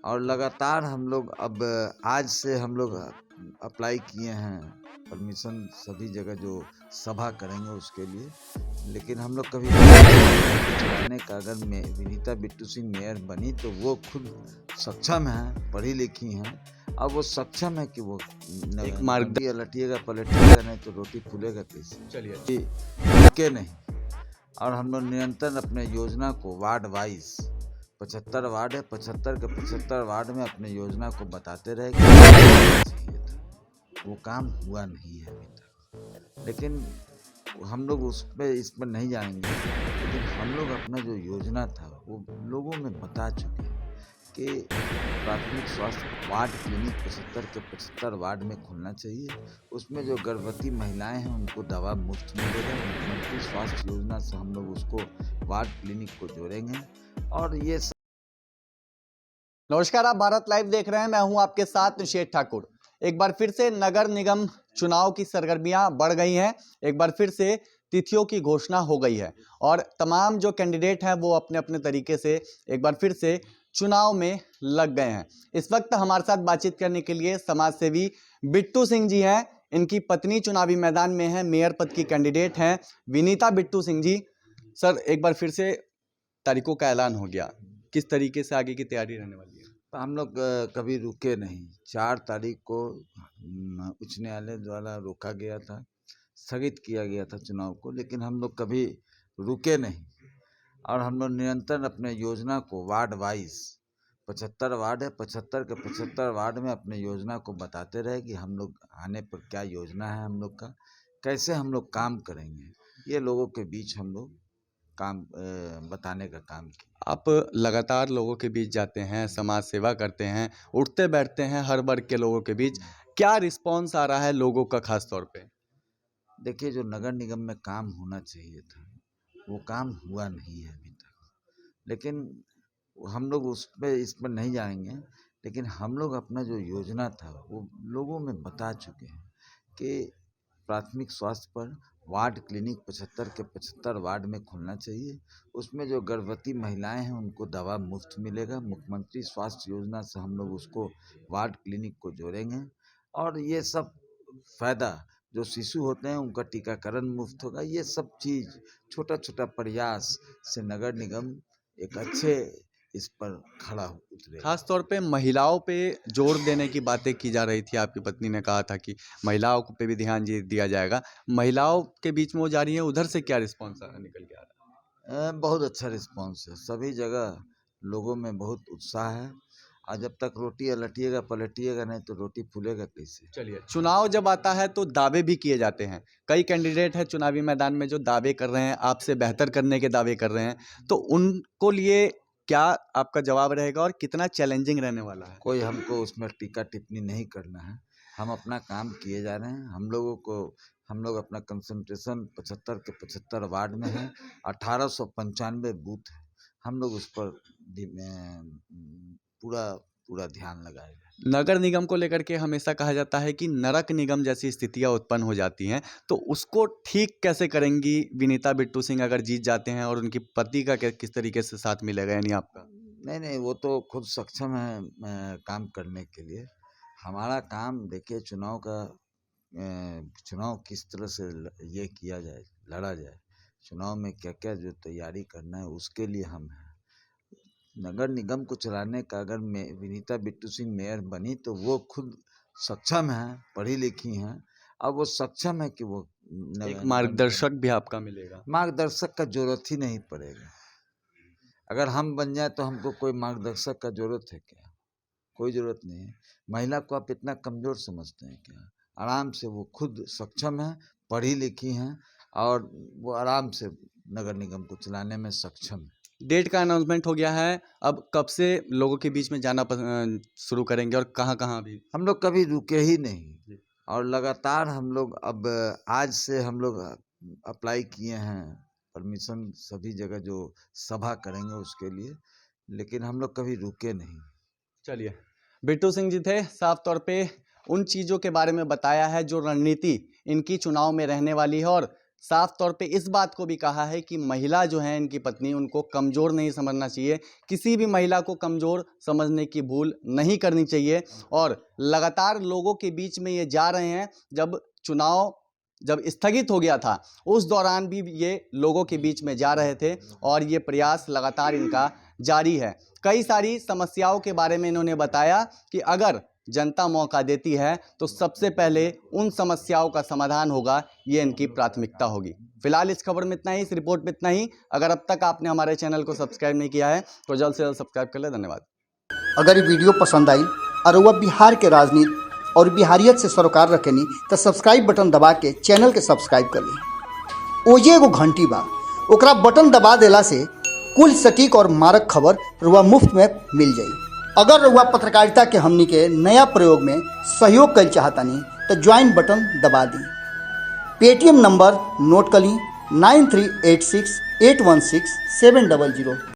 और लगातार हम लोग अब आज से हम लोग अप्लाई किए हैं परमिशन सभी जगह जो सभा करेंगे उसके लिए। लेकिन हम लोग कभी चलाने का अगर विनीता बिट्टू सिंह मेयर बनी तो वो खुद सक्षम है, पढ़ी लिखी हैं और वो सक्षम है कि वो एक मार्ग लटिएगा पलटिएगा नहीं तो रोटी फूलेगा कैसे। चलिए रुके नहीं और हम लोग निरंतर अपने योजना को वार्ड वाइज 75 वार्ड है, 75 के 75 वार्ड में अपने योजना को बताते रहे कि चाहिए था, वो काम हुआ नहीं है अभी तक। लेकिन हम लोग इस पर नहीं जाएंगे, लेकिन हम लोग अपना जो योजना था वो लोगों में बता चुके हैं कि प्राथमिक स्वास्थ्य वार्ड क्लिनिक 75 के 75 वार्ड में खुलना चाहिए। उसमें जो गर्भवती महिलाएं हैं उनको दवा मुफ्त मिलेगा। मुख्यमंत्री स्वास्थ्य योजना से हम लोग उसको वार्ड क्लिनिक को जोड़ेंगे और ये नमस्कार, आप भारत लाइव देख रहे हैं। मैं हूं आपके साथ निषेध ठाकुर। एक बार फिर से नगर निगम चुनाव की सरगर्मियां बढ़ गई हैं। एक बार फिर से तिथियों की घोषणा हो गई है और तमाम जो कैंडिडेट हैं वो अपने अपने तरीके से एक बार फिर से चुनाव में लग गए हैं। इस वक्त हमारे साथ बातचीत करने के लिए समाज सेवी बिट्टू सिंह जी हैं। इनकी पत्नी चुनावी मैदान में है, मेयर पद की कैंडिडेट हैं विनीता बिट्टू सिंह जी। सर, एक बार फिर से तारीखों का ऐलान हो गया, किस तरीके से आगे की तैयारी रहने वाली है? तो हम लोग कभी रुके नहीं। 4 तारीख को उच्च न्यायालय द्वारा रोका गया था, स्थगित किया गया था चुनाव को, लेकिन हम लोग कभी रुके नहीं और हम लोग निरंतर अपने योजना को वार्ड वाइज 75 वार्ड है, 75 के 75 वार्ड में अपने योजना को बताते रहे कि हम लोग आने पर क्या योजना है हम लोग का, कैसे हम लोग काम करेंगे। ये लोगों के बीच हम लोग काम बताने का काम किया। आप लगातार लोगों के बीच जाते हैं, समाज सेवा करते हैं, उठते बैठते हैं हर वर्ग के लोगों के बीच, क्या रिस्पांस आ रहा है लोगों का खास तौर पे? देखिए, जो नगर निगम में काम होना चाहिए था वो काम हुआ नहीं है अभी तक। लेकिन हम लोग इस पर नहीं जाएंगे, लेकिन हम लोग अपना जो योजना था वो लोगों में बता चुके हैं कि प्राथमिक स्वास्थ्य पर वार्ड क्लिनिक 75 के 75 वार्ड में खुलना चाहिए। उसमें जो गर्भवती महिलाएं हैं उनको दवा मुफ्त मिलेगा। मुख्यमंत्री स्वास्थ्य योजना से हम लोग उसको वार्ड क्लिनिक को जोड़ेंगे और ये सब फायदा जो शिशु होते हैं उनका टीकाकरण मुफ्त होगा। ये सब चीज़ छोटा छोटा प्रयास से नगर निगम एक अच्छे इस पर खड़ा उतरे। खास तौर पे महिलाओं पे जोर देने की बातें की जा रही थी। आपकी पत्नी ने कहा था कि महिलाओं पे भी ध्यान दिया जाएगा। महिलाओं के बीच में वो जा रही है, उधर से क्या रिस्पॉन्स निकल के आ रहा है? बहुत अच्छा रिस्पॉन्स है। सभी जगह लोगों में बहुत उत्साह है और जब तक रोटी लटिएगा पलटिएगा नहीं तो रोटी फूलेगा कैसे। चलिए, चुनाव जब आता है तो दावे भी किए जाते हैं। कई कैंडिडेट हैं चुनावी मैदान में जो दावे कर रहे हैं, आपसे बेहतर करने के दावे कर रहे हैं, तो उनको लिए क्या आपका जवाब रहेगा और कितना चैलेंजिंग रहने वाला है? कोई हमको उसमें टीका टिप्पणी नहीं करना है। हम अपना काम किए जा रहे हैं। हम लोग अपना कंसंट्रेशन 75 के 75 वार्ड में है, 1895 बूथ है। हम लोग उस पर पूरा ध्यान लगाएंगे। नगर निगम को लेकर के हमेशा कहा जाता है कि नरक निगम जैसी स्थितियां उत्पन्न हो जाती हैं, तो उसको ठीक कैसे करेंगी विनीता बिट्टू सिंह अगर जीत जाते हैं और उनकी पति का किस तरीके से साथ मिलेगा यानी आपका? नहीं, वो तो खुद सक्षम है काम करने के लिए। हमारा काम देखिए, चुनाव किस तरह से ये किया जाए, लड़ा जाए, चुनाव में क्या क्या जो तैयारी करना है उसके लिए हम हैं। नगर निगम को चलाने का अगर विनीता बिट्टू सिंह मेयर बनी तो वो खुद सक्षम है, पढ़ी लिखी हैं और वो सक्षम है कि वो एक मार्गदर्शक भी आपका मिलेगा। मार्गदर्शक का जरूरत ही नहीं पड़ेगा। अगर हम बन जाए तो हमको कोई मार्गदर्शक का जरूरत है क्या? कोई जरूरत नहीं है। महिला को आप इतना कमजोर समझते हैं क्या? आराम से वो खुद सक्षम है, पढ़ी लिखी हैं और वो आराम से नगर निगम को चलाने में सक्षम है। डेट का अनाउंसमेंट हो गया है, अब कब से लोगों के बीच में जाना शुरू करेंगे और कहाँ कहाँ भी? हम लोग कभी रुके ही नहीं और लगातार हम लोग अब आज से हम लोग अप्लाई किए हैं परमिशन सभी जगह जो सभा करेंगे उसके लिए। लेकिन हम लोग कभी रुके नहीं। चलिए, बिट्टू सिंह जी थे, साफ तौर पे उन चीज़ों के बारे में बताया है जो रणनीति इनकी चुनाव में रहने वाली है और साफ तौर पे इस बात को भी कहा है कि महिला जो है इनकी पत्नी, उनको कमज़ोर नहीं समझना चाहिए, किसी भी महिला को कमज़ोर समझने की भूल नहीं करनी चाहिए। और लगातार लोगों के बीच में ये जा रहे हैं, जब चुनाव जब स्थगित हो गया था उस दौरान भी ये लोगों के बीच में जा रहे थे और ये प्रयास लगातार इनका जारी है। कई सारी समस्याओं के बारे में इन्होंने बताया कि अगर जनता मौका देती है तो सबसे पहले उन समस्याओं का समाधान होगा, ये इनकी प्राथमिकता होगी। फिलहाल इस खबर में इतना ही, इस रिपोर्ट में इतना ही। अगर अब तक आपने हमारे चैनल को सब्सक्राइब नहीं किया है तो जल्द से जल्द सब्सक्राइब कर ले। धन्यवाद। अगर ये वीडियो पसंद आई और वह बिहार के राजनीति और बिहारियत से सरोकार रखेनी तो सब्सक्राइब बटन दबा के चैनल के सब्सक्राइब कर ली। ओजे एगो घंटी बा, ओकरा बटन दबा देला से कुल सटीक और मारक खबर रुआ मुफ्त में मिल जाई। अगर रुआ पत्रकारिता के हमनी के नया प्रयोग में सहयोग कर चाहतानी तो ज्वाइन बटन दबा दी। पेटीएम नंबर नोट कर ली 9386816700।